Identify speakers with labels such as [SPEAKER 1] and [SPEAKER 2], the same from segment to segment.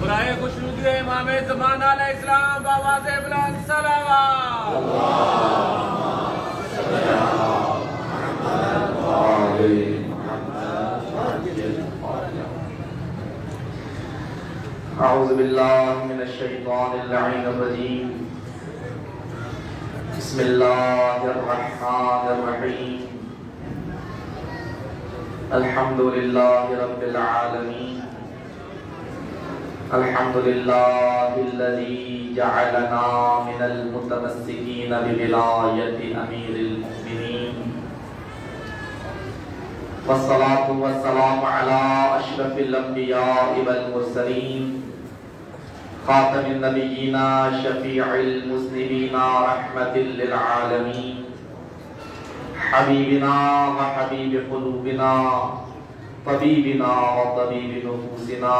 [SPEAKER 1] برائے خوشنودی امام زمان علیہ السلام بآواز بلند صلوات
[SPEAKER 2] اعوذ باللہ من الشیطان اللعین الرجیم بسم اللہ الرحمن الرحیم الحمدللہ رب العالمین الحمدللہ الذی جعلنا من المتمسکین بولایت امیر المؤمنین والصلاة والسلام على اشرف الانبیاء والمرسلین خاتم النبیین شفیع المذنبین رحمت للعالمین حبیبنا و حبیب قلوبنا طبیبنا و طبیب نفوسنا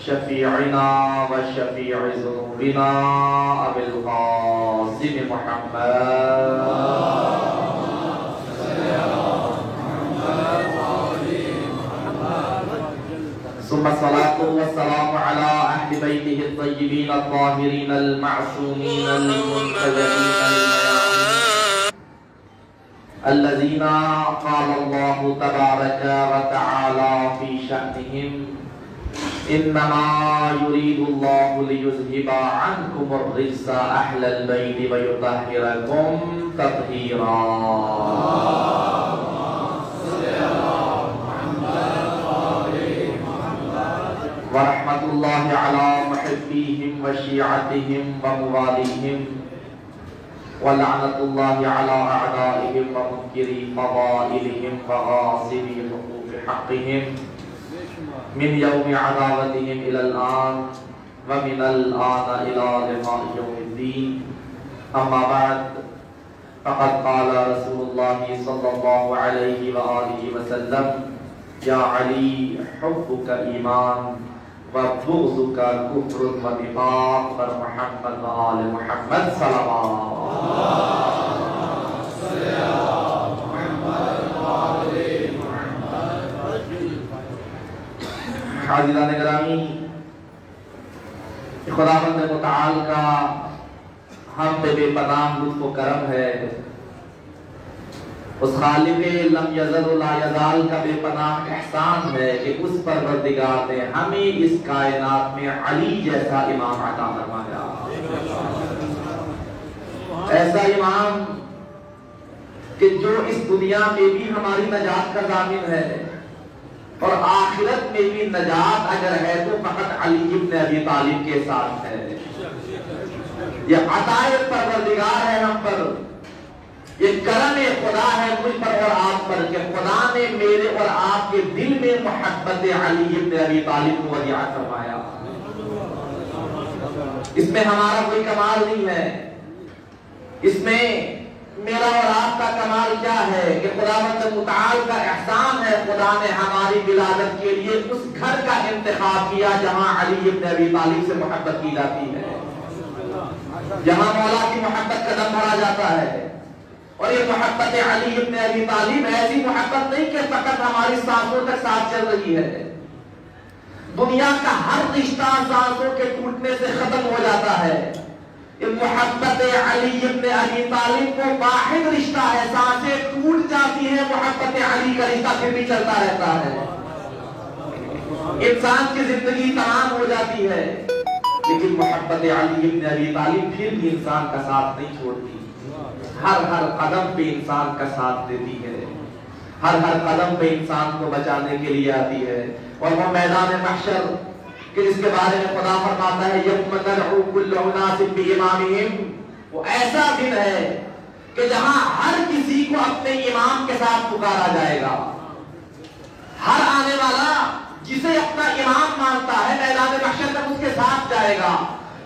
[SPEAKER 2] شفیعنا و شفیع ذنوبنا ابی القاسم محمد ثم الصلاة والسلام على أهل بيته الطيبين الطاهرين المعصومين المنتجبين الميامين الذين قال الله تبارك وتعالى في شأنهم إنما يريد الله ليذهب عنكم الرجس أهل البيت ويطهركم تطهيرا ورحمة الله على محبيهم وشيعتهم ومواليهم ولعنة الله على أعدائهم ومنكري فضائلهم وغاصبي حقوق حقهم من يوم عداوتهم إلى الآن ومن الآن إلى لقاء يوم الدين أما بعد فقد قال رسول الله صلى الله عليه وآله وسلم يا علي حبك إيمان وبغضك كفر ونفاق محمد وآل محمد صلوات حاضران گرامی، خداوند متعال کا ہم پہ بے پناہ لطف و کرم ہے، اس خالق لم یزل و لا یزال کا بے پناہ احسان ہے کہ اس پروردگار نے ہمیں اس کائنات میں علی جیسا امام عطا فرمایا، ایسا امام کہ جو اس دنیا میں بھی ہماری نجات کا ضامن ہے اور آخرت میں بھی نجات اگر ہے تو فقط علی ابن ابی طالب کے ساتھ ہے۔ یہ عطا پروردگار ہے ہم پر، یہ کرم خدا ہے مجھ پر اور آپ پر کہ خدا نے میرے اور آپ کے دل میں محبت علی ابن ابی طالب کو ودیعہ فرمایا۔ اس میں ہمارا کوئی کمال نہیں ہے، اس میں میرا اور آپ کا کمال کیا ہے کہ خداوند متعال کا احسان ہے، خدا نے ہماری ولادت کے لیے اس گھر کا انتخاب کیا جہاں علی ابن ابی طالب سے محبت کی جاتی ہے، جہاں مولا کی محبت کا دم بھرا جاتا ہے۔ اور یہ محبت علی ابن ابی طالب ایسی محبت نہیں کہ فقط ہماری سانسوں تک ساتھ چل رہی ہے، دنیا کا ہر رشتہ سانسوں کے ٹوٹنے سے ختم ہو جاتا ہے، یہ محبت علی ابن ابی طالب کو واحد رشتہ ہے، سانسیں ٹوٹ جاتی ہیں محبت علی کا رشتہ پھر بھی چلتا رہتا ہے، انسان کی زندگی تمام ہو جاتی ہے لیکن محبت علی ابن ابی طالب پھر بھی انسان کا ساتھ نہیں چھوڑتی، ہر قدم پہ انسان کا ساتھ دیتی ہے، ہر قدم پہ انسان کو بچانے کے لیے آتی ہے۔ اور وہ میدان محشر کہ جس کے بارے میں خدا فرماتا ہے یوم ندعو کل اناس بامامہم، وہ ایسا دن ہے کہ جہاں ہر کسی کو اپنے امام کے ساتھ پکارا جائے گا، ہر آنے والا جسے اپنا امام مانتا ہے میدان محشر تک اس کے ساتھ جائے گا۔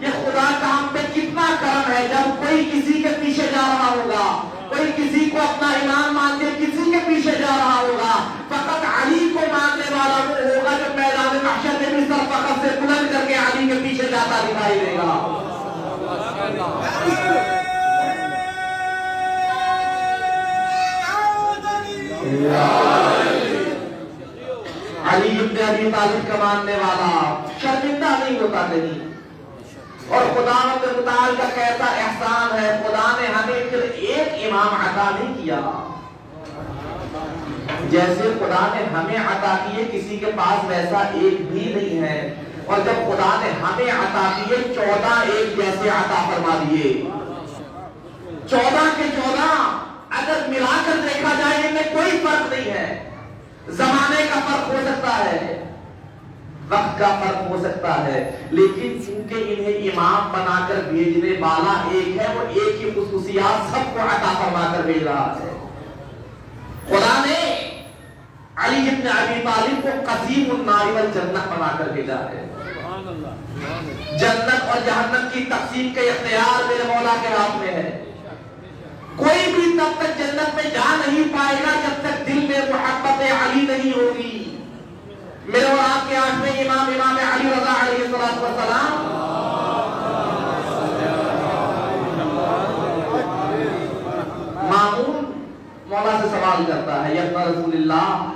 [SPEAKER 2] یہ خدا کا ہم پہ کتنا کرم ہے، جب کوئی کسی کے پیچھے جا رہا ہوگا، کوئی کسی کو اپنا امام مان کے کسی کے پیچھے جا رہا ہوگا، فقط علی کو ماننے والا وہ ہوگا جو میدان محشر میں بھی سر فخر سے بلند کر کے علی کے پیچھے جاتا دکھائی دے گا۔ علی ابن ابی طالب کا ماننے والا شرمندہ نہیں نہیں ہوتا کہیں. اور خدا متعال کا کیسا احسان ہے, خدا نے ہمیں پھر ایک امام عطا نہیں کیا, جیسے خدا نے ہمیں عطا کیے کسی کے پاس ویسا ایک بھی نہیں ہے. اور جب خدا نے ہمیں عطا کیے 14 ایک جیسے عطا فرما دیے. 14 کے 14 اگر ملا کر دیکھا جائے ان میں کوئی فرق نہیں ہے. زمانے کا فرق ہو سکتا ہے, وقت کا فرق ہو سکتا ہے, لیکن چونکہ انہیں امام بنا کر بھیجنے والا ایک ہے, وہ ایک ہی خصوصیات سب کو عطا فرما کر بھیج رہا ہے. خدا نے علی ابن ابی طالب کو قسیم النار والجنہ بنا کر بھیجا ہے. جنت اور جہنم کی تقسیم کے اختیار میرے مولا کے ہاتھ میں ہے. کوئی بھی تب تک جنت میں جا نہیں پائے گا جب تک دل میں محبت علی نہیں ہوگی. میرے اور آپ کے آٹھویں امام علی رضا علیہ السلام مامون مولا سے سوال کرتا ہے, یا رسول اللہ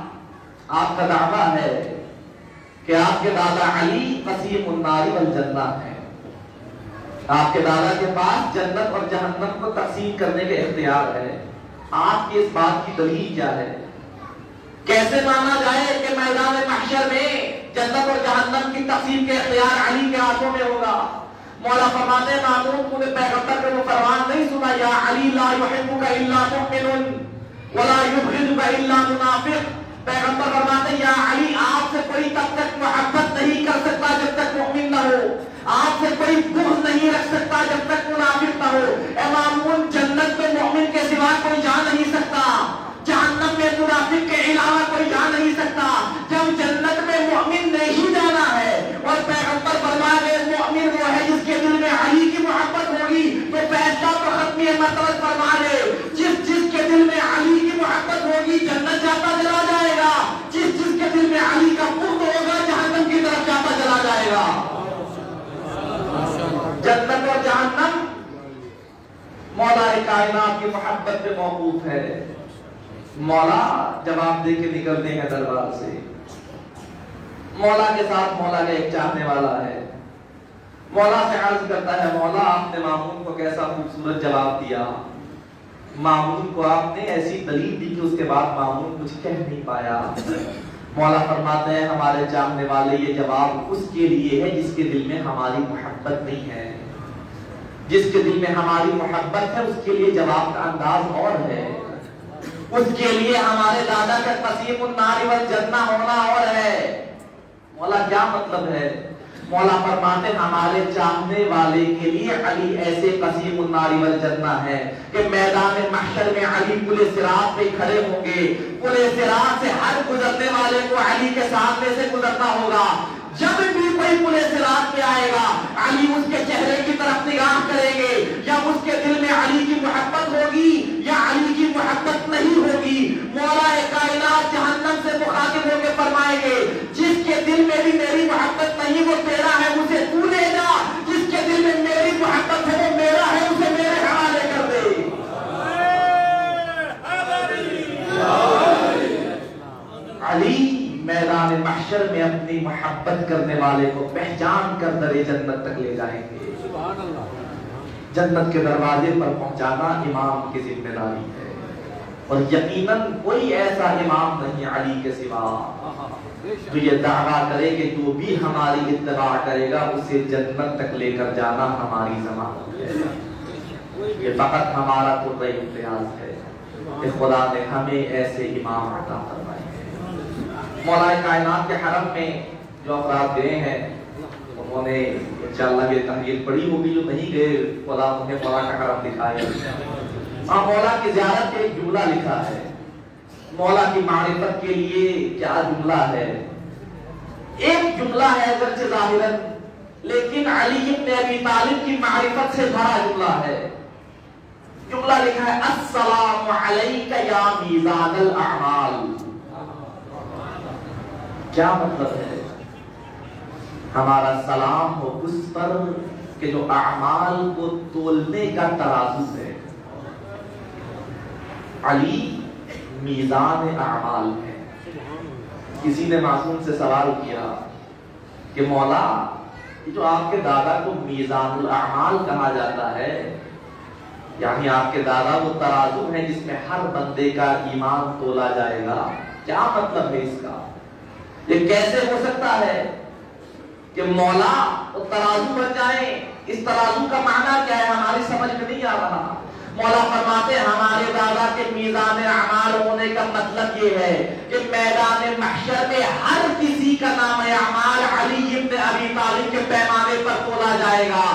[SPEAKER 2] آپ کا دعویٰ ہے کہ آپ کے دادا علی قسیم النار والجنہ ہے, آپ کے دادا کے پاس جنت اور جہنم کو تقسیم کرنے کے اختیار ہے, آپ کی اس بات کی دلیل کیا ہے؟ کیسے مانا جائے کہ میدان محشر میں جنت اور جہنم کی تقسیم کے اختیار علی کے ہاتھوں میں ہوگا؟ مولا فرماتے ہیں معمون تو نے پیغمبر کو وہ فرمان نہیں سنا, یا علی لا یحبک الا مؤمن ولا یبغضک الا منافق. پیغمبر فرماتے ہیں یا علی آپ سے کوئی تب تک محبت نہیں کر سکتا جب تک مؤمن نہ ہو, آپ سے کوئی بغض نہیں رکھ سکتا جب تک منافق نہ ہو. اے معمون جنت میں مؤمن کے سوا کوئی جا نہیں سکتا, جہنم میں منافق کے علاوہ کوئی جا نہیں سکتا. جب جنت میں مؤمن نہیں جانا ہے اور پیغمبر فرما گئے مؤمن وہ ہے جس کے دل میں علی کی محبت ہوگی, تو فیصلہ تو ختمی مرتبہ فرما لے, جس کے دل میں علی کی محبت ہوگی جنت جاتا چلا جائے گا, جس کے دل میں علی کا بغض ہوگا جہنم کی طرف جاتا چلا جائے گا. جنت اور جہنم مولا کائنات کی محبت پہ موقوف ہے. مولا جواب دے کے نکلتے ہیں دربار سے, مولا کے ساتھ مولا کا ایک چاہنے والا ہے. مولا سے عرض کرتا ہے مولا آپ نے مامون کو کیسا خوبصورت جواب دیا, مامون کو آپ نے ایسی دلیل دی کہ اس کے بعد مامون کچھ کہہ نہیں پایا. مولا فرماتے ہیں ہمارے چاہنے والے یہ جواب اس کے لیے ہے جس کے دل میں ہماری محبت نہیں ہے, جس کے دل میں ہماری محبت ہے اس کے لیے جواب کا انداز اور ہے, اس کے لیے ہمارے دادا کا قسیم النار والجنہ ہونا اور ہے. مولا کیا مطلب ہے؟ مولا فرماتے ہمارے چاہنے والے کے لیے علی ایسے قسیم النار والجنہ ہے کہ میدان محشر میں علی پل صراط پہ کھڑے ہوں گے, پل صراط سے ہر گزرنے والے کو علی کے سامنے سے گزرنا ہوگا. جب بھی کوئی پل صراط پہ آئے گا علی اس کے چہرے کی طرف نگاہ کریں گے, یا اس کے دل میں علی کی محبت ہوگی یا علی کی محبت نہیں ہوگی. مولا کائنات جہنم سے مخاطب ہو کے فرمائیں گے جس کے دل میں بھی میری محبت نہیں وہ تیرا ہے اسے تو لے جا, جس کے دل میں میری محبت ہے وہ میرا ہے اسے میرے حوالے کر دے. علی میدان محشر میں اپنی محبت کرنے والے کو پہچان کر درے جنت تک لے جائیں گے. جنت کے دروازے پر پہنچانا امام کی ذمہ داری ہے, اور یقیناً کوئی ایسا امام نہیں علی کے سوا تو یہ دعویٰ کرے کہ جو بھی ہماری اتباع کرے گا اسے جنت تک لے کر جانا ہماری ضمانت ہے. یہ فقط ہمارا قربۂ امتیاز ہے کہ خدا نے ہمیں ایسے امام عطا فرمائے. مولا کائنات کے حرم میں جو افراد گئے ہیں انہوں نے انشاءاللہ یہ تحریر پڑھی ہوگی, جو نہیں گئے خدا انہیں مولا کا حرم دکھائے. مولا کی زیارت ایک جملہ لکھا ہے, مولا کی معرفت کے لیے کیا جملہ ہے. ایک جملہ ہے اگرچہ ظاہراً, لیکن علی ابن ابی طالب کی معرفت سے بھرا جملہ ہے. جملہ لکھا ہے السلام علیک یا میزان الاعمال. کیا مطلب ہے؟ ہمارا سلام ہو اس پر کہ جو اعمال کو تولنے کا ترازو ہے. علی میزان اعمال ہے. کسی نے معصوم سے سوال کیا کہ مولا جو آپ کے دادا کو میزان الاعمال کہا جاتا ہے، یعنی آپ کے دادا وہ ترازو ہے جس میں ہر بندے کا ایمان تولا جائے گا، کیا مطلب ہے اس کا؟ یہ کیسے ہو سکتا ہے کہ مولا وہ ترازو بن جائیں؟ اس ترازو کا معنی کیا ہے ہماری سمجھ میں نہیں آ رہا۔ مولا فرماتے ہیں ہمارے دادا کے میزان اعمال ہونے کا مطلب یہ ہے کہ میدان محشر میں ہر کسی کا نام اعمال علی ابن ابی طالب کے پیمانے پر تولا جائے گا۔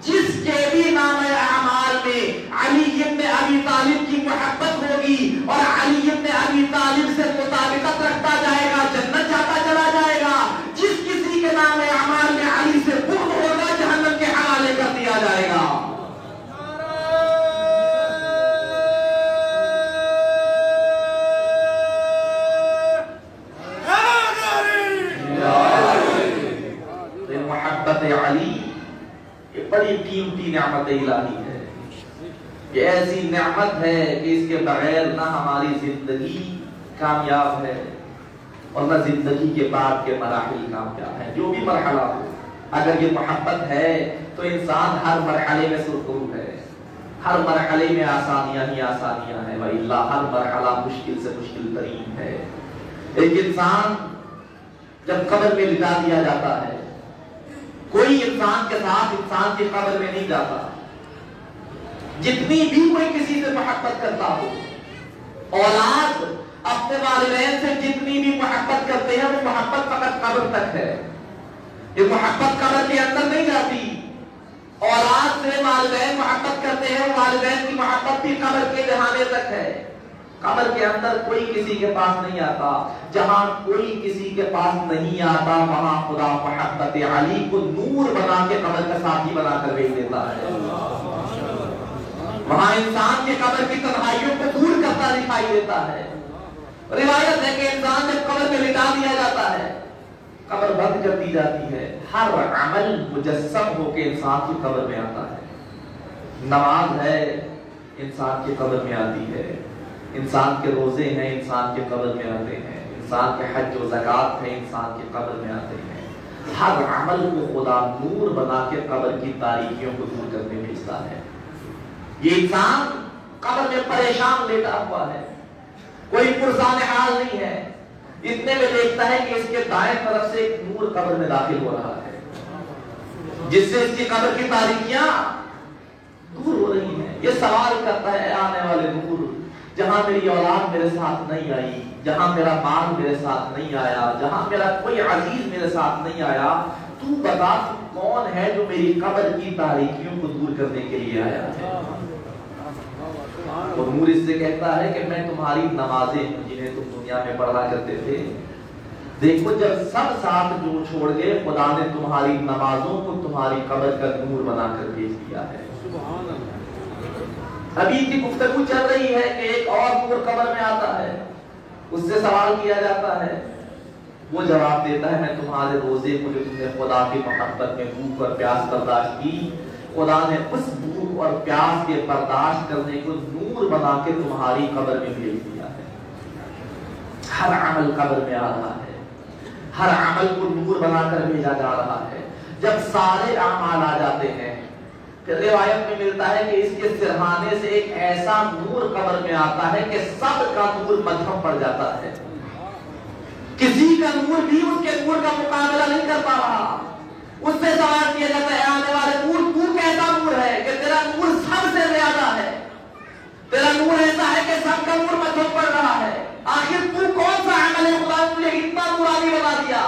[SPEAKER 2] جس کے بھی نام اعمال میں علی ابن ابی طالب کی محبت ہوگی اور علی ابن ابی طالب سے مطابقت رکھتا جائے گا، جنت جاتا چلا جائے گا۔ جس کسی کے نام اعمال میں علی سے بغض ہوگا، جہنم کے حوالے کر دیا جائے گا۔ محبت علی یہ بڑی قیمتی نعمت الہی ہے، یہ ایسی نعمت ہے کہ اس کے بغیر نہ ہماری زندگی کامیاب ہے اور نہ زندگی کے بعد کے مراحل کامیاب ہے۔ جو بھی مرحلہ ہو، اگر یہ محبت ہے تو انسان ہر مرحلے میں سرخرو ہے، ہر مرحلے میں آسانیاں ہی آسانیاں ہیں، وَإِلَّا ہر مرحلہ مشکل سے مشکل ترین ہے۔ ایک انسان جب قبر میں لٹا دیا جاتا ہے، کوئی انسان کے ساتھ انسان کی قبر میں نہیں جاتا، جتنی بھی کوئی کسی سے محبت کرتا ہو، اولاد اپنے والدین سے جتنی بھی محبت کرتے ہیں وہ محبت فقط قبر تک ہے، یہ محبت قبر کے اندر نہیں جاتی۔ اولاد سے والدین محبت کرتے ہیں، والدین کی محبت بھی قبر کے دہانے تک ہے، قبر کے اندر کوئی کسی کے پاس نہیں آتا۔ جہاں کوئی کسی کے پاس نہیں آتا وہاں خدا محبت علی کو نور بنا کے قبر کا ساتھی بنا کر بھیج دیتا ہے، وہاں انسان کے قبر کی تنہائیوں کو دور کرتا دکھائی دیتا ہے۔ روایت ہے کہ انسان جب قبر میں لٹا دیا جاتا ہے، قبر بند کر دی جاتی ہے، ہر عمل مجسم ہو کے انسان کی قبر میں آتا ہے۔ نماز ہے انسان کی قبر میں آتی ہے، انسان کے روزے ہیں انسان کے قبر میں آتے ہیں، انسان کے حج و زکوٰۃ ہیں انسان کے قبر میں آتے ہیں۔ ہر عمل کو خدا نور بنا کے قبر کی تاریکیوں کو دور کرنے بھیجتا ہے۔ یہ انسان قبر میں پریشان لیٹا ہوا ہے، کوئی پرسان حال نہیں ہے، اتنے میں دیکھتا ہے کہ اس کے دائیں طرف سے ایک نور قبر میں داخل ہو رہا ہے، جس سے اس کی قبر کی تاریکیاں دور ہو رہی ہیں۔ یہ سوال کرتا ہے، اے آنے والے نور، جہاں میری اولاد میرے ساتھ نہیں آئی، جہاں میرا مال میرے ساتھ نہیں آیا، جہاں میرا کوئی عزیز میرے ساتھ نہیں آیا، تو بتا تو کون ہے جو میری قبر کی تاریکیوں کو دور کرنے کے لیے آیا ہے؟ اور نور اس سے کہتا ہے کہ میں تمہاری نمازیں ہوں جنہیں تم دنیا میں پڑھا کرتے تھے، دیکھو جب سب ساتھ جو چھوڑ گئے، خدا نے تمہاری نمازوں کو تمہاری قبر کا نور بنا کر بھیج دیا ہے۔ ابھی کی گفتگو چل رہی ہے کہ ایک اور نور قبر میں آتا ہے، اس سے سوال کیا جاتا ہے، وہ جواب دیتا ہے میں تمہارے روزے کو جو تم نے خدا کی محبت میں بھوک اور پیاس برداشت کی، خدا نے اس بھوک اور پیاس کے برداشت کرنے کو نور بنا کے تمہاری قبر میں بھیج دیا ہے۔ ہر عمل قبر میں آ رہا ہے، ہر عمل کو نور بنا کر بھیجا جا رہا ہے۔ جب سارے اعمال آ جاتے ہیں، روایت میں ملتا ہے کہ اس کے سرہانے سے ایک ایسا نور قبر میں آتا ہے کہ سب کا نور مدھم پڑ جاتا ہے، کسی کا نور بھی اس کے نور کا مقابلہ نہیں کر پا رہا۔ اس سے سوال کیا جاتا ہے، آنے والے نور تو کیسا نور ہے کہ تیرا نور سب سے زیادہ ہے، تیرا نور ایسا ہے کہ سب کا نور مدھم پڑ رہا ہے، آخر تو کون سا عمل ہے خدا نے تجھے اتنا نورانی بنا دیا؟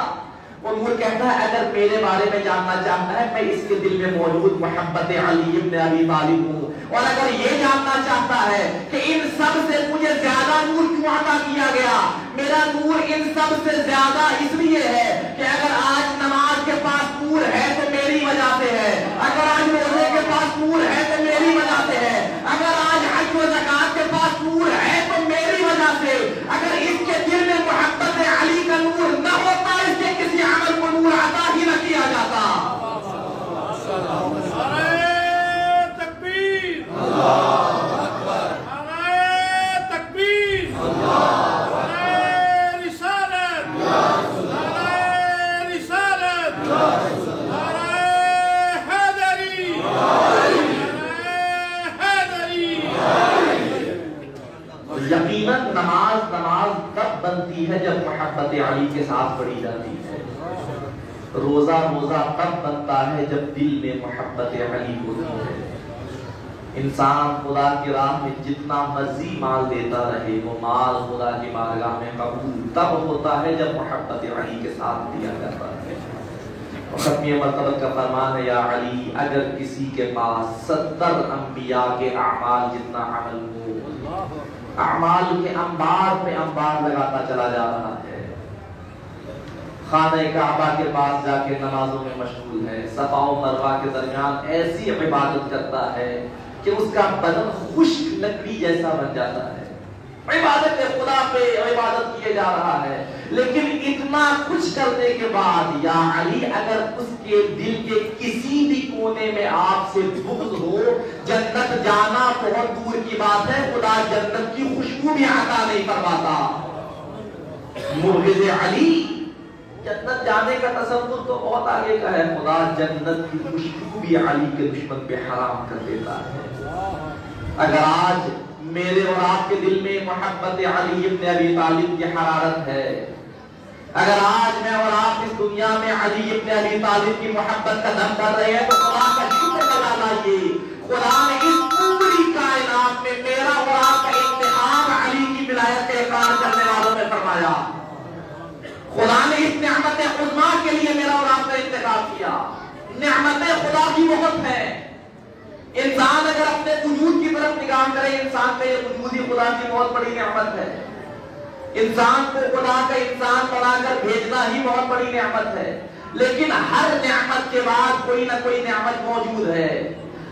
[SPEAKER 2] وہ نور کہتا ہے اگر میرے بارے میں جاننا چاہتا ہے میں اس کے دل میں موجود محبت علی ابن ابی طالب ہوں، اور اگر یہ جاننا چاہتا ہے کہ ان سب سے مجھے زیادہ نور کیوں عطا کیا گیا، میرا نور ان سب سے زیادہ اس لیے ہے کہ اگر آج نماز کے پاس نور ہے تو میری وجہ سے ہے، اگر آج روزے کے پاس نور ہے تو میری وجہ سے ہے، اگر آج حج و زکوٰۃ کے پاس نور ہے تو میری وجہ سے، اگر اس کے دل میں محبت علی کا نور نہ ہوتا اس کے کسی عمل کو نور عطا ہی نہ کیا جاتا۔ نماز تب بنتی ہے جب محبت علی کے ساتھ پڑھی جاتی ہے، روزہ تب بنتا ہے جب دل میں محبت علی ہوتی ہے۔ انسان خدا کی راہ میں جتنا مرضی مال دیتا رہے، وہ مال خدا کی بارگاہ میں قبول تب ہوتا ہے جب محبت علی کے ساتھ دیا جاتا ہے۔ ختمی مرتبہ کا فرمان ہے، یا علی اگر کسی کے پاس 70 انبیاء کے اعمال جتنا عمل ہو، اعمال کے انبار پہ انبار لگاتا چلا جا رہا ہے، خانہ کعبہ کے پاس جا کے نمازوں میں مشغول ہے، صفا و مروہ کے درمیان ایسی عبادت کرتا ہے کہ اس کا بدن خشک لکڑی جیسا بن جاتا ہے، عبادت خدا پہ عبادت کیے جا رہا ہے، لیکن اتنا کچھ کرنے کے بعد یا علی اگر اس کے دل کے کسی بھی کونے میں آپ سے بغض ہو، جنت جانا بہت دور کی بات ہے، خدا جنت کی خوشبو بھی عطا نہیں فرماتا۔ مبغض علی، جنت جانے کا تصور تو بہت آگے کا ہے، خدا جنت کی خوشبو بھی علی کے دشمن پہ حرام کر دیتا ہے۔ اگر آج میرے اور آپ کے دل میں محبت علی ابن ابی طالب کی حرارت ہے، اگر آج میں اور آپ اس دنیا میں علی ابن ابی طالب کی محبت کا دم کر رہے ہیں تو خدا کا شکر ادا لائیے، خدا نے اس پوری کائنات میں میرا اور آپ کا انتخاب علی کی ولایت کا اقرار کرنے والوں میں فرمایا۔ خدا نے اس نعمت عظما کے لیے میرا اور آپ کا انتخاب کیا۔ نعمت خدا کی بہت ہے، انسان اگر اپنے وجود کی طرف نگاہ کرے، انسان کا یہ وجود ہی خدا کی بہت بڑی نعمت ہے، انسان کو خدا کا انسان بنا کر بھیجنا ہی بہت بڑی نعمت ہے، لیکن ہر نعمت کے بعد کوئی نہ کوئی نعمت موجود ہے،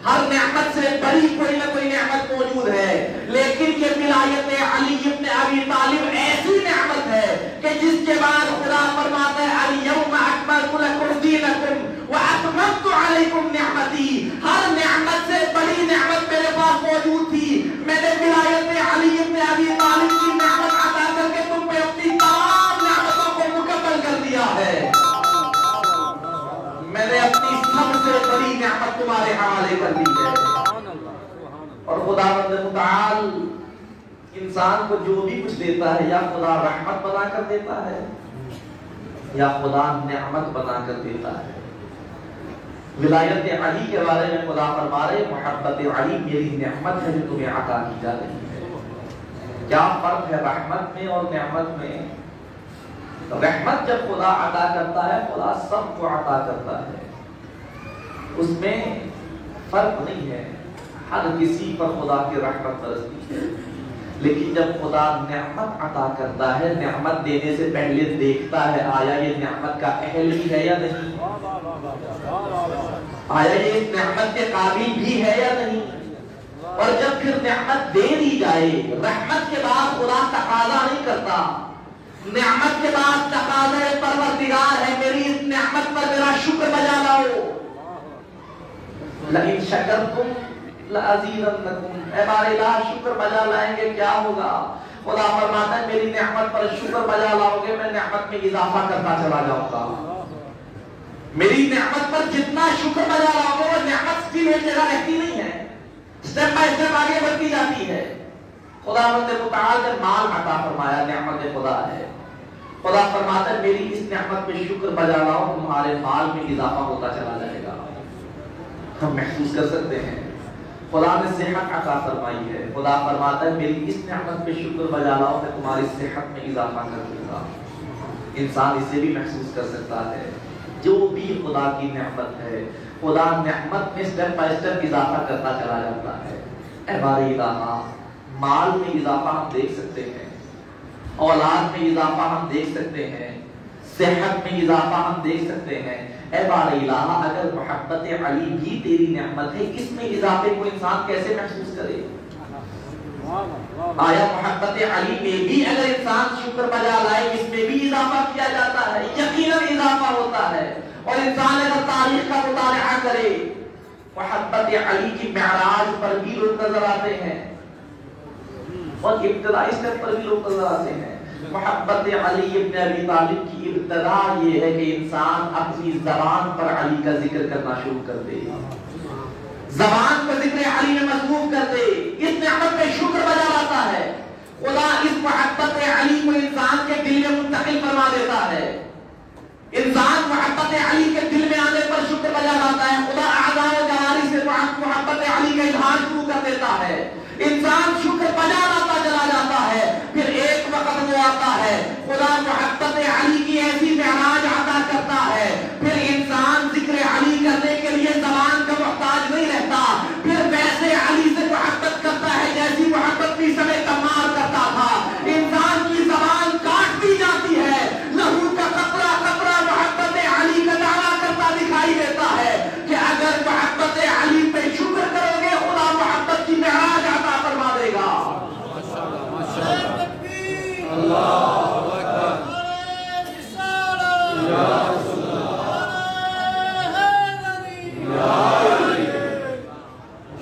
[SPEAKER 2] ہر نعمت سے بڑی کوئی نہ کوئی نعمت موجود ہے، لیکن یہ ولایت علی ابن ابی طالب ایسی نعمت ہے کہ جس کے بعد خدا فرماتا ہے الیوم اکملت لکم دینکم واتممت علیکم نعمتی، ہر نعمت سے بڑی نعمت میرے پاس موجود تھی، میں نے ولایت علی ابن ابی طالب کی نعمت عطا کر کے تم پہ اپنی تمام نعمتوں کو مکمل کر دیا ہے، میں نے اپنی سب سے بڑی نعمت تمہارے حوالے کر دی ہے۔ اور خداوند متعال انسان کو جو بھی کچھ دیتا ہے، یا خدا رحمت بنا کر دیتا ہے یا خدا نعمت بنا کر دیتا ہے۔ ولایت علی کے بارے میں خدا فرما رہے، محبت علی میری نعمت ہے جو تمہیں عطا کی جا رہی ہے۔ کیا فرق ہے رحمت میں اور نعمت میں؟ رحمت جب خدا عطا کرتا ہے، خدا سب کو عطا کرتا ہے، اس میں فرق نہیں ہے، ہر کسی پر خدا کی رحمت برستی ہے، لیکن جب خدا نعمت عطا کرتا ہے، نعمت دینے سے پہلے دیکھتا ہے آیا یہ نعمت کا اہل بھی ہے یا نہیں، آیا یہ اس نعمت کے قابل بھی ہے یا نہیں، اور جب پھر نعمت دے دی جائے، رحمت کے بعد خدا تقاضا نہیں کرتا، نعمت کے بعد تقاضا پروردگار ہے میری اس نعمت پر میرا شکر بجا لاؤ، لئن شکرتم لأزیدنکم، اے بار الہ شکر بجا لائیں گے کیا ہوگا؟ خدا فرماتا ہے میری نعمت پر شکر بجا لاؤ گے، میں نعمت میں اضافہ کرتا چلا جاؤں گا، میری نعمت پر جتنا شکر بجا لاؤ گے وہ نعمت کی ایک جگہ رہتی نہیں ہے، سٹیپ بائی سٹیپ آگے بڑھتی جاتی ہے۔ خداوند متعال نے مال عطا فرمایا، نعمت خدا ہے، خدا فرماتا ہے میری اس نعمت پہ شکر بجا لاؤ، تمہارے مال میں اضافہ ہوتا چلا جائے گا۔ ہم محسوس کر سکتے ہیں خدا نے صحت عطا فرمائی ہے، خدا فرماتا ہے میری اس نعمت پہ شکر بجا لاؤ، میں تمہاری صحت میں اضافہ کر دوں گا۔ انسان اسے بھی محسوس کر سکتا ہے، جو بھی خدا کی نعمت ہے، خدا نعمت میں سٹیپ بائی سٹیپ اضافہ کرتا چلا جاتا ہے۔ اے باری الہ، مال میں اضافہ ہم دیکھ سکتے ہیں، اولاد میں اضافہ ہم دیکھ سکتے ہیں، صحت میں اضافہ ہم دیکھ سکتے ہیں۔ اے بار الہ، اگر محبت علی بھی تیری نعمت ہے، اس میں اضافے کو انسان کیسے محسوس کرے؟ آیا محبت علی میں بھی اگر انسان شکر بجا لائے، اس میں بھی اضافہ کیا جاتا ہے، یقیناً اضافہ ہوتا ہے۔ اور انسان اگر تاریخ کا مطالعہ کرے، محبت علی کی معراج پر بھی لوگ نظر آتے ہیں اور ابتدائی سطح پر بھی لوگ نظر آتے ہیں۔ محبت علی ابن ابی طالب کی ابتدا یہ ہے کہ انسان اپنی زبان پر علی کا ذکر کرنا شروع کر دے، زبان پر ذکر علی میں مصروف کر دے، اس نعمت پہ شکر بجا لاتا ہے۔ خدا اس محبت علی کو انسان کے دل میں منتقل فرما دیتا ہے. انسان محبت علی کے دل میں آنے پر شکر بجا لاتا ہے. خدا اعضاء و جواری سے محبت علی کا اظہار شروع کر دیتا ہے. انسان شکر بجا لاتا چلا جاتا ہے. پھر ایک وقت وہ آتا ہے خدا محبت علی کی ایسی معراج عطا کرتا ہے. پھر انسان ذکر علی کرنے کے لیے زبان کا محتاج نہیں رہتا. پھر ویسے علی سے محبت کرتا ہے جیسی محبت بھی سمے کمار کرتا تھا. انسان کی زبان کاٹ دی جاتی ہے. لہو کا قطرہ قطرہ محبت علی کا دعویٰ کرتا دکھائی دیتا ہے کہ اگر محبت علی پہ شکر کرو گے خدا محبت کی معراج عطا فرما دے گا.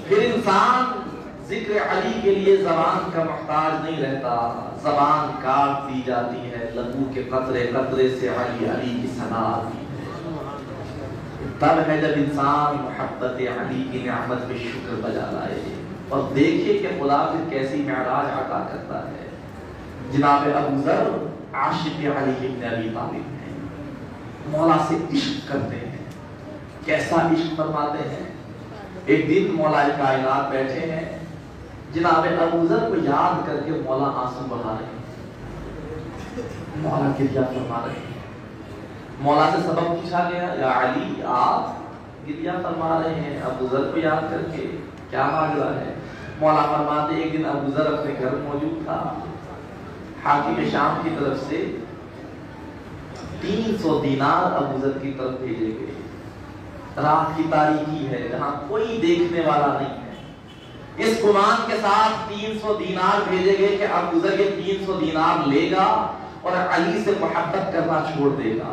[SPEAKER 2] پھر انسان ذکر علی کے لیے زبان کا محتاج نہیں رہتا. زبان کاٹ دی جاتی ہے. لہو کے قطرے قطرے سے علی علی کی ثنا آتی ہے. تب ہے جب انسان محبت علی کی نعمت پہ شکر بجا لائے اور دیکھے کہ خدا پھر کیسی معراج عطا کرتا ہے. جناب ابو ذر عاشق علی بن ابی طالب ہیں. مولا سے عشق کرتے ہیں. کیسا عشق فرماتے ہیں. ایک دن مولا کائنات بیٹھے ہیں. جناب ابو ذر کو یاد کر کے مولا آنسو بہا رہے ہیں. مولا گریہ فرما رہے ہیں. مولا سے سبب پوچھا گیا یا علی آپ گریہ فرما رہے ہیں ابو ذر کو یاد کر کے کیا ماجرا ہے. مولا فرماتے ایک دن ابو ذر اپنے گھر موجود تھا. حاکم شام کی طرف سے 300 دینار ابو ذر کی طرف بھیجے گئے. رات کی تاریکی ہے جہاں کوئی دیکھنے والا نہیں ہے. اس گمان کے ساتھ 300 دینار بھیجے گئے کہ ابو ذر یہ 300 دینار لے گا اور علی سے محبت کرنا چھوڑ دے گا.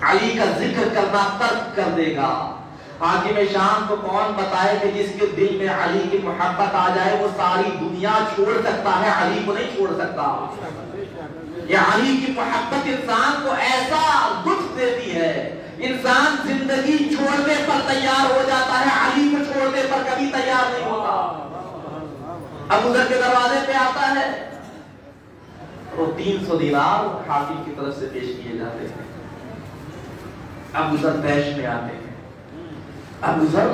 [SPEAKER 2] علی کا ذکر کرنا ترک کر دے گا. حاکم شام کو کون بتائے کہ جس کے دل میں علی کی محبت آ جائے وہ ساری دنیا چھوڑ سکتا ہے, علی کو نہیں چھوڑ سکتا. یہ علی کی محبت انسان کو ایسا لطف دیتی ہے, انسان زندگی چھوڑنے پر تیار ہو جاتا ہے, علی کو چھوڑنے پر کبھی تیار نہیں ہوتا. ابو ذر کے دروازے پہ آتا ہے وہ 300 دینار حاکم کی طرف سے پیش کیے جاتے ہیں. ابو ذر پیش میں آتے ہیں. ابو ذر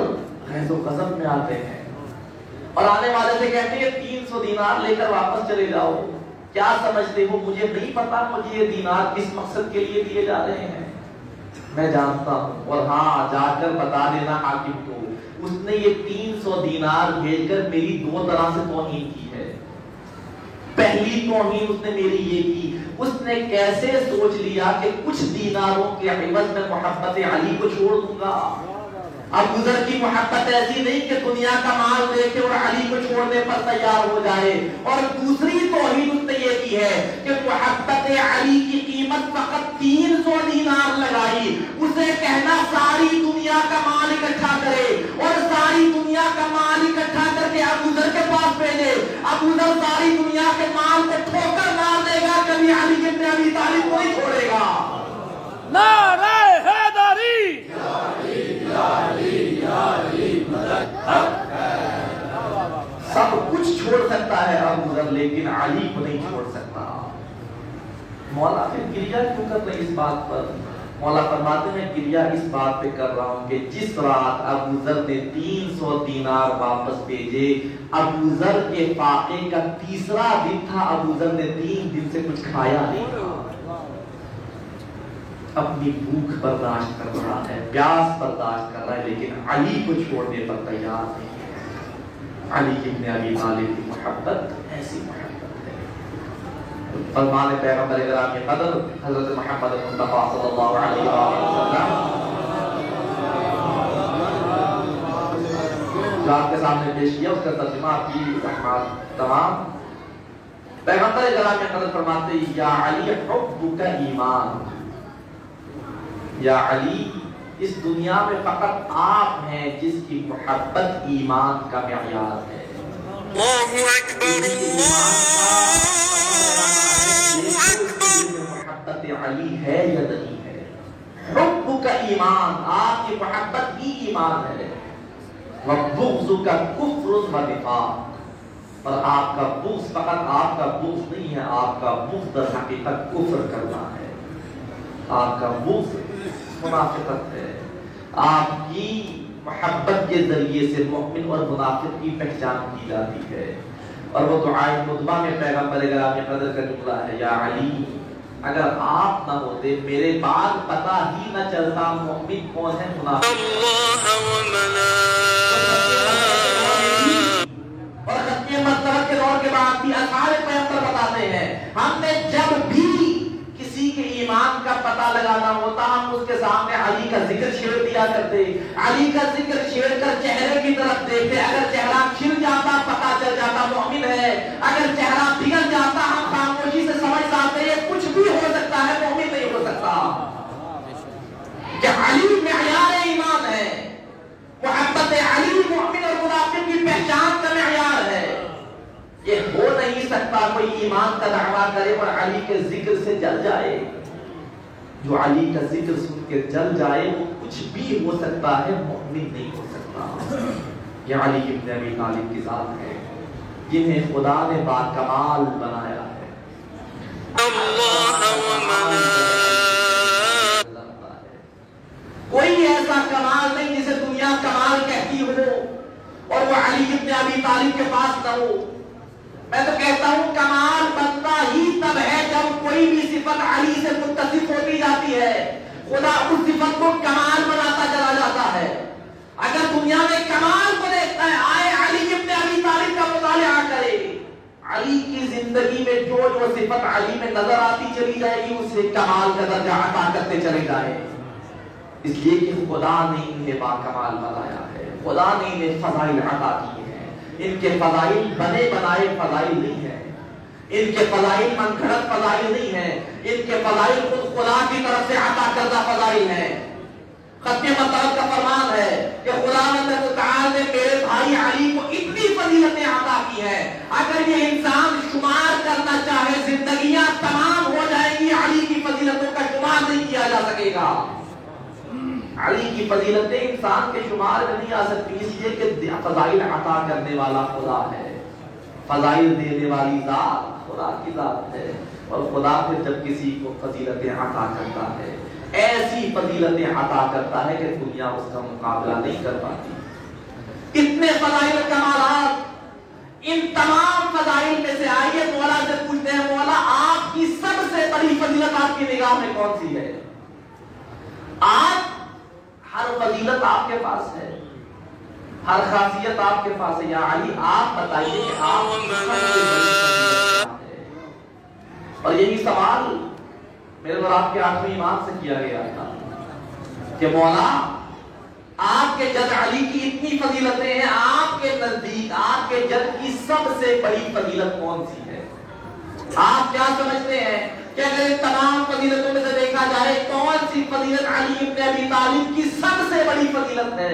[SPEAKER 2] غیظ و غضب میں آتے ہیں اور آنے والے سے کہتے ہیں 300 دینار لے کر واپس چلے جاؤ. کیا سمجھتے ہو مجھے نہیں پتا مجھے یہ دینار کس مقصد کے لیے دیے جا رہے ہیں. میں جانتا ہوں اور ہاں جا کر بتا دینا حاکم کو اس نے یہ 300 دینار بھیج کر میری 2 طرح سے توہین کی ہے. پہلی توہین اس نے میری یہ کی, اس نے کیسے سوچ لیا کہ کچھ دیناروں کے عوض میں محبت علی کو چھوڑ دوں گا. ابو ذر کی محبت ایسی نہیں کہ دنیا کا مال دے کے اور علی کو چھوڑنے پر تیار ہو جائے. اور دوسری توہین اس نے یہ کی ہے کہ محبت علی کی قیمت فقط 300 دینار لگائی. اسے کہنا ساری دنیا کا مال اکٹھا کرے اور ساری دنیا کا مال اکٹھا کر کے ابو ذر کے پاس بھیجے. ابو ذر ساری دنیا کے مال کو ٹھوکر مار دے گا, کبھی علی ابن ابی طالب کو نہیں چھوڑے گا.
[SPEAKER 1] نعرہ حیدری
[SPEAKER 2] سب کچھ چھوڑ سکتا ہے ابو ذر لیکن علی کو نہیں چھوڑ سکتا. مولا پھر گریہ کیوں کر رہے اس بات پر. مولا فرماتے ہیں گریہ اس بات پہ کر رہا ہوں کہ جس رات ابو ذر نے 300 دینار واپس بھیجے, ابو ذر کے فاقے کا تیسرا دن تھا. ابو ذر نے 3 دن سے کچھ کھایا نہیں تھا. اپنی بھوک برداشت کر رہا ہے, پیاس برداشت کر رہا ہے, لیکن علی کو چھوڑنے پر تیار نہیں ہے. علی ابن ابی طالب کی محبت ایسی محبت ہے. فرمان پیغمبر گرامی قدر حضرت محمد مصطفیٰ صلی اللہ علیہ وسلم جو آپ کے سامنے پیش کیا اس کا ترجمہ آپ کی رحمات تمام. پیغمبر گرامی قدر فرماتے ہیں یا علی حبک ایمان. یا علی اس دنیا میں فقط آپ ہیں جس کی محبت ایمان کا معیار ہے. اللہ اکبر محبت علی ہے یا نہیں ہے. حب کا ایمان, آپ کی محبت بھی ایمان ہے. وبغض کا کفر و نفاق, اور آپ کا بغض فقط آپ کا بغض نہیں ہے، آپ کا بغض در حقیقت کفر کرنا ہے، آپ کا بغض منافقت ہے۔ آپ کی محبت کے ذریعے سے مومن اور منافق کی پہچان کی جاتی ہے۔ اور وہ دعائے مطبع میں پیغمبر گرامی قدر کا جملہ ہے، یا علی اگر آپ نہ ہوتے میرے بعد پتہ ہی نہ چلتا مومن کون ہے منافق۔ اور ختم مرتبہ کے دور کے بعد بھی اصحاب پیغمبر بتاتے ہیں ہم نے جب بھی کسی کے ایمان کا پتہ لگانا ہوتا ہم اس کے سامنے علی کا ذکر چھیڑ دیا کرتے، علی کا ذکر چھیڑ کر چہرے کی طرف دیکھتے، اگر چہرہ کھل جاتا پتہ چل جاتا مومن ہے، اگر چہرہ بگڑ جاتا ہم خاموشی سے سمجھ جاتے یہ کچھ بھی ہو سکتا ہے مومن نہیں ہو سکتا۔ کہ علی معیار ایمان ہے، محبت علی مومن اور منافق کی پہچان کا معیار ہے۔ یہ ہو نہیں سکتا کوئی ایمان کا دعویٰ کرے اور علی کے ذکر سے جل جائے۔ جو علی کا ذکر سن کے جل جائے وہ کچھ بھی ہو سکتا ہے مومن نہیں ہو سکتا۔ یہ علی ابن ابی طالب کی ذات ہے جنہیں خدا نے باکمال بنایا ہے۔ کوئی ایسا کمال نہیں جسے دنیا کمال کہتی ہو اور وہ علی ابن ابی طالب کے پاس نہ ہو۔ میں تو کہتا ہوں کمال بنتا ہی تب ہے جب کوئی بھی صفت علی سے متصف ہوتی جاتی ہے، خدا اس صفت کو کمال بناتا چلا جاتا ہے۔ اگر دنیا میں کمال کو دیکھتا ہے آئے علی ابن ابی طالب کا مطالعہ کرے، علی کی زندگی میں جو جو صفت علی میں نظر آتی چلی جائے گی اسے کمال کا درجہ عطا کرتے چلے جائے، اس لیے کہ خدا نے انہیں باکمال بنایا ہے، خدا نے انہیں فضائل عطا کی ہیں۔ ان کے فضائل بنے بنائے فضائل نہیں ہیں، ان کے فضائل من گھڑت فضائل نہیں ہیں، ان کے فضائل خود خدا کی طرف سے عطا کردہ فضائل ہیں۔ ختم مطلب کا فرمان ہے کہ خداوند تعالی نے میرے بھائی علی کو اتنی فضیلتیں عطا کی ہیں، اگر یہ انسان شمار کرنا چاہے زندگیاں تمام ہو جائیں گی علی کی فضیلتوں کا شمار نہیں کیا جا سکے گا۔ علی کی فضیلتیں انسان کے شمار میں نہیں آ سکتی، اس لیے کہ فضائل عطا کرنے والا خدا ہے، فضائل دینے والی ذات خدا کی ذات ہے، اور خدا پھر جب کسی کو فضیلتیں عطا کرتا ہے ایسی فضیلتیں عطا کرتا ہے کہ دنیا اس کا مقابلہ نہیں کر پاتی۔ اتنے فضائل کمالات، ان تمام فضائل میں سے آئیے مولا سے پوچھتے ہیں مولا آپ کی سب سے بڑی فضیلت آپ کی نگاہ میں کون سی ہے؟ آپ ہر فضیلت آپ کے پاس ہے، ہر خاصیت آپ کے پاس ہے، یا علی آپ بتائیے کہ آپ کی سب سے بڑی فضیلت کیا ہے؟ اور یہی سوال میرے اور آپ کے 8ویں امام سے کیا گیا تھا کہ مولا آپ کے جد علی کی اتنی فضیلتیں ہیں، آپ کے نزدیک آپ کے جد کی سب سے بڑی فضیلت کون سی ہے؟ آپ کیا سمجھتے ہیں کہ اگر تمام فضیلتوں میں سے دیکھا جائے کون سی فضیلت علی ابن ابی طالب کی سب سے بڑی فضیلت ہے؟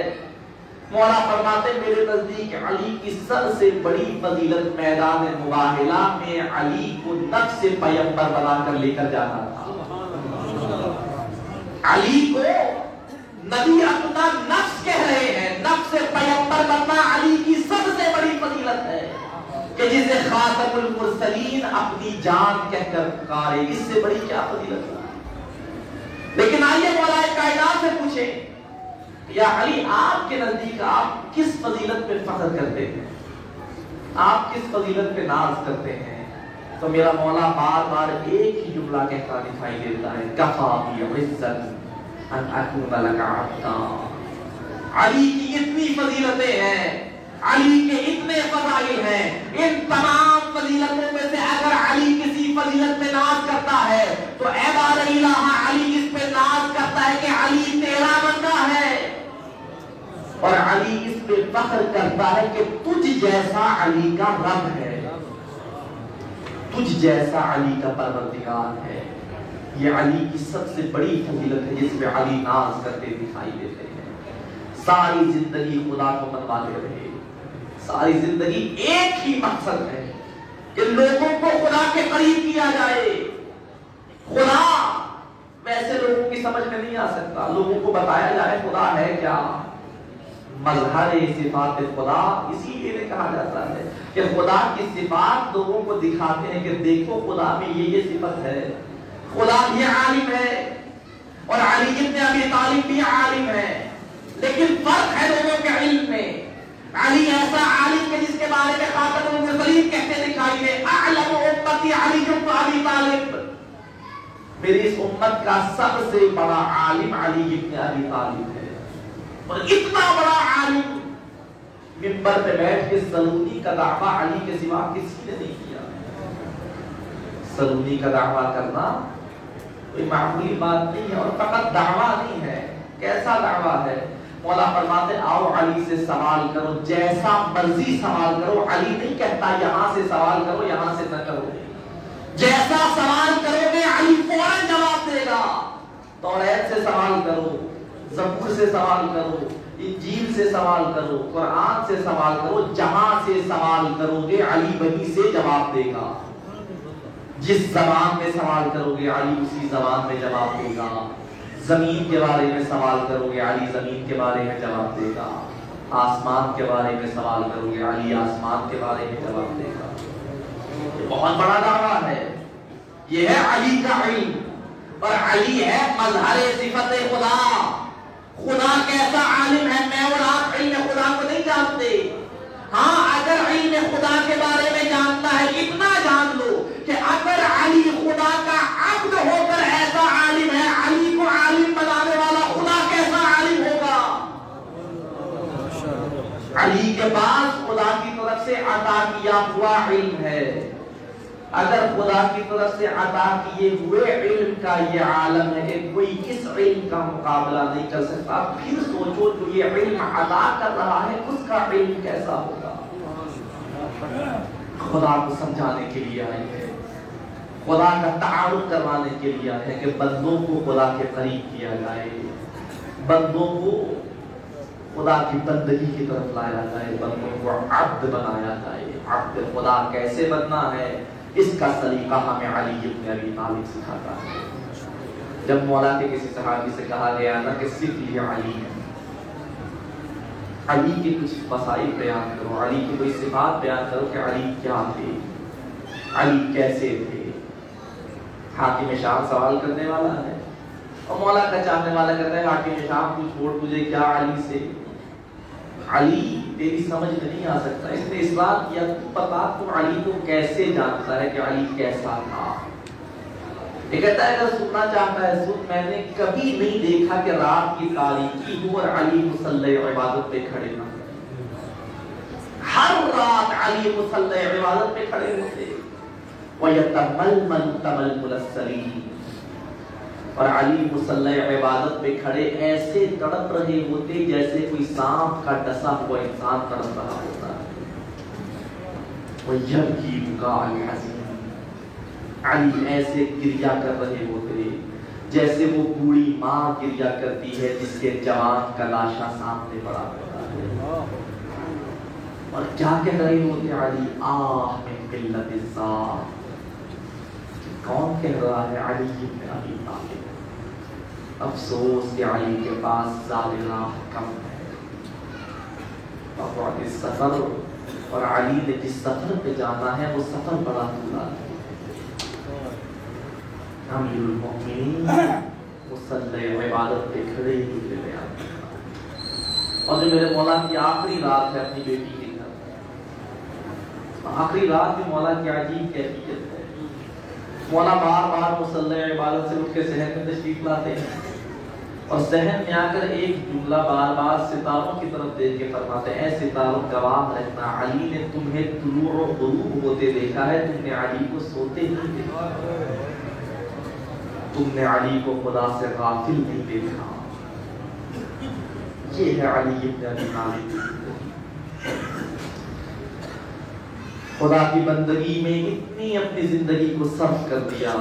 [SPEAKER 2] مولا فرماتے میرے نزدیک علی کی سب سے بڑی فضیلت میدان مباہلہ میں علی کو نفس پیغمبر بنا کر لے کر جانا تھا۔ علی کو نبی اپنا نفس کہہ رہے ہیں، نفس پیغمبر بننا علی کی سب سے بڑی فضیلت ہے کہ جسے خاتم المرسلین اپنی جان کہہ کر پکارے، اس سے بڑی کیا فضیلت ہے؟ لیکن آئیے مولا کائنات سے پوچھیں یا علی آپ کے نزدیک آپ کس فضیلت پہ فخر کرتے ہیں، آپ کس فضیلت پہ ناز کرتے ہیں؟ تو میرا مولا بار بار ایک ہی جملہ کہتا دکھائی دیتا ہے، کفا بی عزت ان اکون لک عبدا۔ علی کی اتنی فضیلتیں ہیں، علی کے اتنے فضائل ہیں، ان تمام فضیلتوں میں سے اگر علی کسی فضیلت پہ ناز کرتا ہے تو اے بار الہ علی اس پہ ناز کرتا ہے کہ علی تیرا بندہ ہے، اور علی اس پہ فخر کرتا ہے کہ تجھ جیسا علی کا رب ہے، تجھ جیسا علی کا پروردگار ہے۔ یہ علی کی سب سے بڑی فضیلت ہے جس پہ علی ناز کرتے دکھائی دیتے ہیں۔ ساری زندگی خدا کو منواتے رہے، ساری زندگی ایک ہی مقصد ہے کہ لوگوں کو خدا کے قریب کیا جائے۔ خدا ویسے لوگوں کی سمجھ میں نہیں آ سکتا، لوگوں کو بتایا جائے خدا ہے کیا، مظہر صفات خدا اسی لیے کہا جاتا ہے کہ خدا کی صفات لوگوں کو دکھاتے ہیں کہ دیکھو خدا میں یہ صفت ہے. خدا بھی عالم ہے اور علی ابن ابی طالب بھی عالم ہے، لیکن فرق ہے دونوں کے علم میں. علی ایسا عالم ہے جس کے بارے میں خاتم المرسلین کہتے دکھائی دے اعلم امتی علی ابن ابی طالب، میری اس امت کا سب سے بڑا عالم علی ابن ابی طالب ہے. اور اتنا بڑا عالم منبر پہ بیٹھ کے سلونی کا دعویٰ علی کے سوا کسی نے نہیں کیا. سلونی کا دعویٰ کرنا کوئی معمولی بات نہیں ہے، اور فقط دعویٰ نہیں ہے. کیسا دعویٰ ہے؟ مولا فرماتے آؤ علی سے سوال کرو، جیسا مرضی سوال کرو. علی نہیں کہتا یہاں سے سوال کرو یہاں سے نہ کرو، جیسا سوال کرو گے علی فوراً جواب دے گا. توریت سے سوال کرو، زبور سے سوال کرو، انجیل سے سوال کرو، قرآن سے سوال کرو، جہاں سے سوال کرو گے علی وہیں سے جواب دے گا. جس زبان میں سوال کرو گے علی اسی زبان میں جواب دے گا. زمین کے بارے میں سوال کرو گے علی زمین کے بارے میں جواب دے گا. آسمان کے بارے میں سوال کرو گے علی آسمان کے بارے میں جواب دے گا. یہ بہت بڑا دعویٰ ہے. یہ ہے علی کا علم، اور علی ہے مظہر صفت خدا. خدا کیسا عالم ہے میں اور آپ علم خدا کو نہیں جانتے. ہاں اگر علم خدا کے بارے میں جانتا ہے اتنا جان لو کہ اگر علی خدا کا عبد ہو کر ایسا عالم ہے، علی کو عالم بنانے والا خدا کیسا عالم ہوگا. علی کے پاس خدا کی طرف سے عطا کیا ہوا علم ہے. اگر خدا کی طرف سے عطا کیے ہوئے علم کا یہ عالم ہے، کوئی اس علم کا مقابلہ نہیں کر سکتا. پھر سوچو جو یہ علم عطا کر رہا ہے اس کا علم کیسا ہوگا. خدا کو سمجھانے کے لیے آئے ہیں، خدا کا تعارف کروانے کے لیے آئے ہیں کہ بندوں کو خدا کے قریب کیا جائے، بندوں کو خدا کی بندگی کی طرف لایا جائے، بندوں کو عبد بنایا جائے. عبد خدا کیسے بننا ہے اس کا سلیقہ ہمیں علی ابن ابی طالب سکھاتا ہے. جب مولا کے کسی صحابی سے کہا گیا نا کہ صرف یہ علی ہے، علی کے کچھ مسائل بیان کرو، علی کی کوئی صفات بیان کرو کہ علی کیا تھے، علی کیسے تھے. حاکم شام سوال کرنے والا ہے اور مولا کا چاہنے والا کہتا ہے حاکم شام تو چھوڑ تجھے کیا علی سے، علی تیری سمجھ میں نہیں آ سکتا. اس نے اسلام کیا تو بتا تو علی کو کیسے جانتا ہے کہ علی کیسا تھا. یہ کہتا ہے اگر سننا چاہتا ہے سن، میں نے کبھی نہیں دیکھا کہ رات کی تاریکی ہو اور علی مصلی عبادت پہ کھڑے نہ. ہر رات علی مصلی عبادت پہ کھڑے ہوتے. وَيَتَمَلْمَلُ تَمَلْمُلَ السَّلِيمِ، اور علی مصلی عبادت پہ کھڑے ایسے تڑپ رہے ہوتے جیسے کوئی سانپ کا ڈسا ہوا انسان تڑپ رہا ہوتا ہے. وَيَبْكِي بُكَاءَ الْحَزِينِ، علی ایسے گریا کر رہے ہوتے جیسے وہ بوڑھی ماں گریا کرتی ہے جس کے جوان کا لاشا سامنے پڑا ہوتا ہے. اور کیا کہہ رہے ہوتے علی آہ من قلت الذات. کون کہہ رہا ہے؟ علی ابن ابی طالب. افسوس کہ علی کے پاس زاد راہ کم ہے. اور اس سفر، اور علی نے جس سفر پہ جانا ہے وہ سفر بڑا دورا ہے. امیر المؤمنین مصلی عبادت پہ کھڑے ہی ہوئے بیان. اور جو میرے مولا کی آخری رات ہے اپنی بیٹی کے گھر، آخری رات میں مولا کی عجیب کیفیت ہے. مولا بار بار مصلی عبادت سے اٹھ کے صحن میں تشریف لاتے ہیں اور صحن میں آ کر ایک جملہ بار بار ستاروں کی طرف دیکھ کے فرماتے ہیں اے ستاروں گواہ رہنا، علی نے تمہیں طلوع و غروب ہوتے دیکھا ہے، تم نے علی کو سوتے نہیں دیکھا، تم نے علی کو خدا سے غافل نہیں دیکھا. یہ ہے علی ابن ابی طالب. خدا کی بندگی میں اتنی اپنی زندگی کو صرف کر دیا،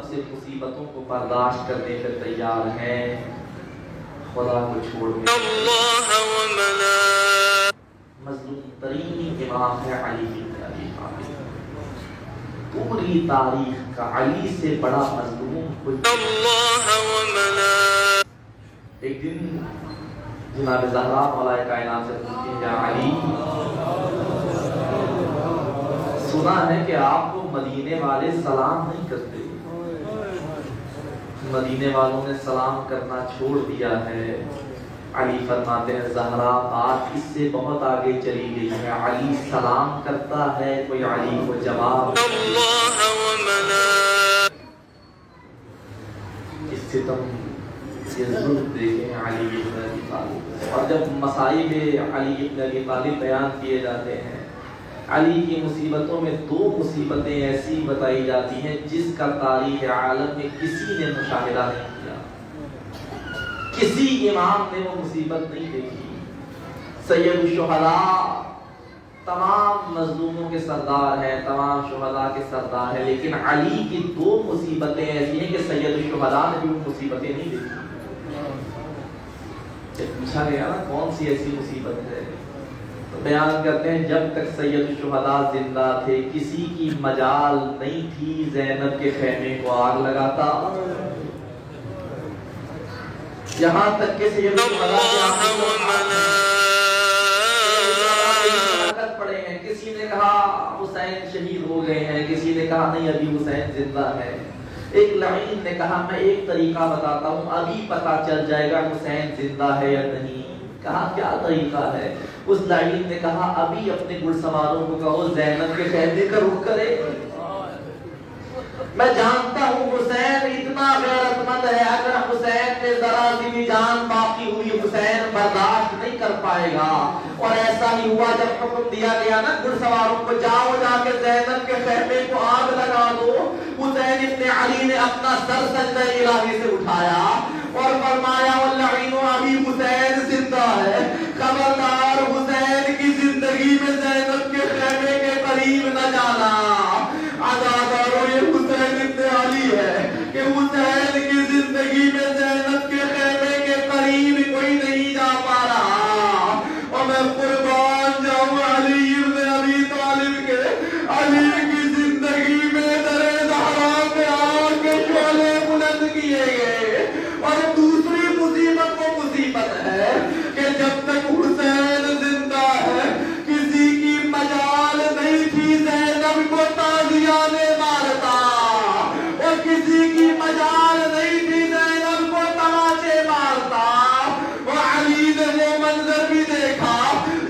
[SPEAKER 2] سے مصیبتوں کو برداشت کرنے پر تیار ہیں، خدا کو چھوڑنے. مظلوم ترین امام ہے علی ابن ابی طالب. پوری تاریخ کا علی سے بڑا مظلوم کوئی. ایک دن جناب زہرا مولا کائنات سے پوچھتی ہیں، یا علی سنا ہے کہ آپ کو مدینے والے سلام نہیں کرتے، مدینے والوں نے سلام کرنا چھوڑ دیا ہے۔ علی فرماتے ہیں زہرا بات اس سے بہت آگے چلی گئی ہے، علی سلام کرتا ہے، کوئی علی کو جواب اس ستم یہ ظلم دیکھیں علی ابن ابی طالب۔ اور جب مصائب علی ابن ابی طالب بیان کیے جاتے ہیں، علی کی مصیبتوں میں دو مصیبتیں ایسی بتائی جاتی ہیں جس کا تاریخ عالم میں کسی نے مشاہدہ نہیں کیا، کسی امام نے وہ مصیبت نہیں دیکھی۔ سید الشہداء تمام مظلوموں کے سردار ہیں، تمام شہداء کے سردار ہیں، لیکن علی کی دو مصیبتیں ایسی ہیں کہ سید الشہداء نے بھی وہ مصیبتیں نہیں دیکھی۔ جب پوچھا گیا نا کون سی ایسی مصیبت ہے تو بیان کرتے ہیں جب تک سید الشہداء زندہ تھے کسی کی مجال نہیں تھی زینب کے خیمے کو آگ لگاتا، یہاں تک کہ سید الشہداء پڑے ہیں، کسی نے کہا حسین شہید ہو گئے ہیں، کسی نے کہا نہیں ابھی حسین زندہ ہے۔ ایک لعین نے کہا میں ایک طریقہ بتاتا ہوں ابھی پتا چل جائے گا حسین زندہ ہے یا نہیں۔ کہا کیا طریقہ ہے؟ اس لعین نے کہا ابھی اپنے گھڑ سواروں کو کہو زینب کے خیمے کا رخ کرے، میں جانتا ہوں حسین اتنا غیرت مند ہے، اگر حسین میں ذرا سی بھی جان باقی ہوئی حسین برداشت نہیں کر پائے گا۔ اور ایسا ہی ہوا جب حکم دیا گیا نا گھڑ سواروں کو جاؤ جا کے زینب کے خیمے کو آگ لگا دو، حسین ابن علی نے اپنا سر سجدہ الہی سے اٹھایا اور فرمایا واللعین ابھی حسین زندہ ہے، خبردار حسین کی زندگی میں زینب کے خیمے کے قریب نہ جانا۔ عزادارو یہ حسین ابن علی ہے کہ حسین کی زندگی میں زینب کے خیمے کے قریب کوئی نہیں جا پا رہا۔ اور میں قربان جاؤں علی ابن ابی طالب کے، علی کی زندگی میں در زہرا پہ آگ کے شعلے بلند کیے گئے۔ اور دوسری مصیبت وہ مصیبت ہے کہ جب تک حسین زندہ ہے کسی کی مجال نہیں تھی زینب کو تازیانے مارتا، اور کسی کی مجال نہیں تھی زینب کو تماچے مارتا۔ اور علی نے وہ منظر بھی دیکھا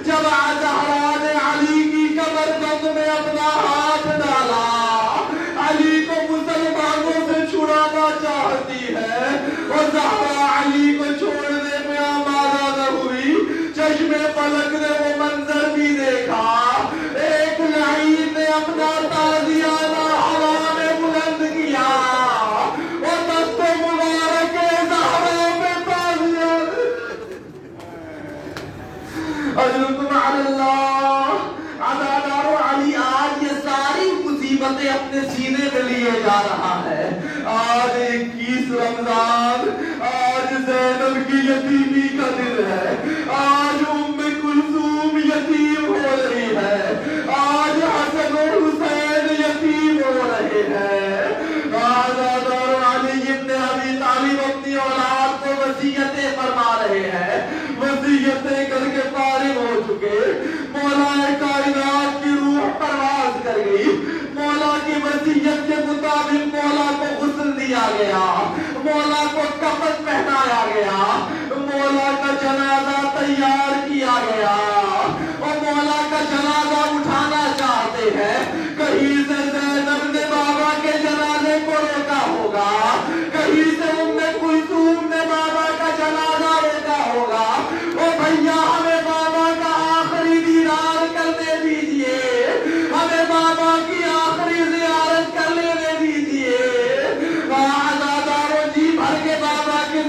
[SPEAKER 2] جب زہرا نے علی کی کمربند میں اپنا ہاتھ ڈالا، علی کو مسلمانوں سے چھڑانا چاہتی ہے اور زہرا علی کو چھوڑنے میں آمادہ نہ ہوئی۔ چشم فلک نے وہ منظر بھی دیکھا، ایک لعین نے اپنا تازیانہ ہوا میں بلند کیا اور دست مبارک زہرا پہ تازیانہ اجرکم علی اللہ۔ عزادارو علی آج یہ ساری مصیبتیں اپنے سینے میں لیے جا رہا ہے۔ آج 21 رمضان، آج زینب کی یتیمی کا دن ہے، آج ام کلثوم یتیم ہو رہی ہے، آج حسن و حسین یتیم ہو رہے ہیں۔ عزادارو علی ابن ابی طالب اپنی اولاد کو وصیتیں فرما رہے ہیں، وصیتیں کر کے فارغ ہو چکے۔ مولا کائنات کی روح پرواز کر گئی، مولا کی وصیت کے مطابق مولا کو غسل دیا گیا، مولا کو کفن پہنایا گیا، مولا کا جنازہ تیار کیا گیا۔ اور مولا کا جنازہ اٹھانا چاہتے ہیں، کہیں سے زینب نے بابا کے جنازے کو روکا ہوگا، کہیں سے ام کلثوم نے بابا کا جنازہ روکا ہوگا۔ او بھیا ہمیں بابا کا آخری دیدار کرنے دیجئے، ہمیں بابا کی آخری زیارت کر لینے دیجئے۔ عزادارو جی بھر کے بابا کی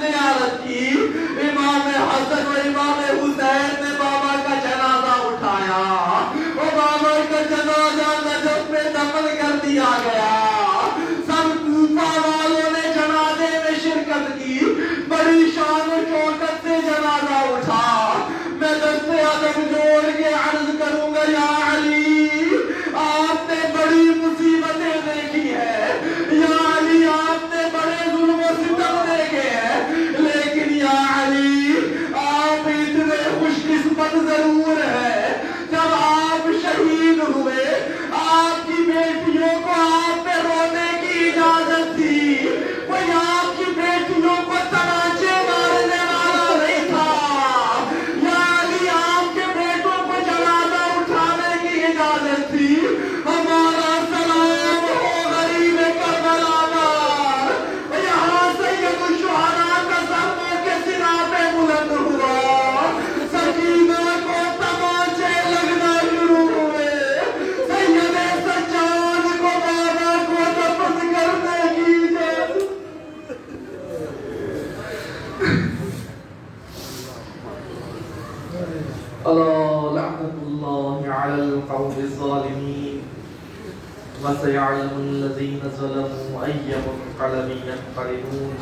[SPEAKER 2] وسيعلم الذين ظلموا أي منقلب ينقلبون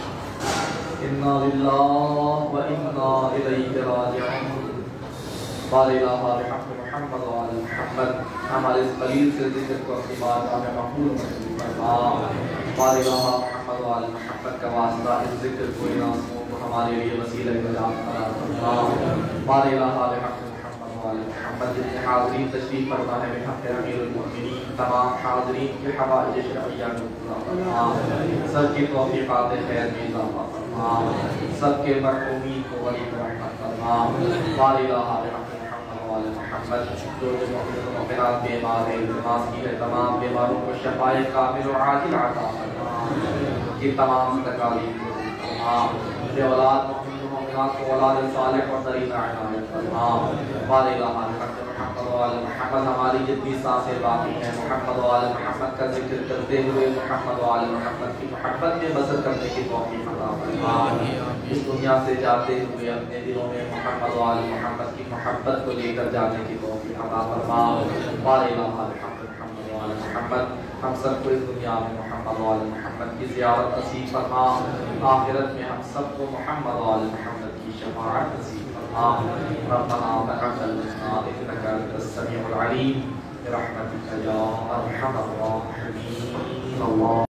[SPEAKER 2] إنا لله وإنا إليه راجعون بارئلہ بحق محمد وآل محمد ہمارے اس قلیل سے ذکر کو اپنی بارگاہ میں مقبول فرما بارئلہ محمد وآل محمد کا واسطہ اس ذکر کو ان آنسوؤں کو ہمارے لیے وسیلہ نجات قرار فرما بارئلہ بحق محمد وآل محمد جتنے حاضرین تشریف فرما ہے بحق امیر المؤمنین تمام حاضرین کے حوائج شرعیہ کو پورا فرما سب کی توفیقات خیر میں اضافہ فرما سب کے مرحومین کو ولی رحمت فرما بارئلہ بحق محمد جو مؤمنات بیمار ہیں التماس کی ہے تمام بیماروں کو شفائے کامل و عاجل عطا فرما کی تمام تکالیف کو فرما اولاد مومنات کو اولاد صالح اور طریقہ عنایت فرما بارئلہ محمد وآل محمد ہماری جتنی سانسیں باقی ہیں محمد وآل محمد کا ذکر کرتے ہوئے محمد وآل محمد کی محبت میں بسر کرنے کی توفیق عطا فرما اس دنیا سے جاتے ہوئے اپنے دلوں میں محمد وآل محمد کی محبت کو لے کر جانے کی توفیق عطا فرما بارئلہ محمد وآل محمد ہم سب کو اس دنیا میں محمد وآل محمد کی زیارت نصیب فرما آخرت میں ہم سب کو محمد وآل محمد کی شفاعت نصیب فرما ربنا تقبل منا انك انت السميع العليم برحمتك يا ارحم الراحمين اللہ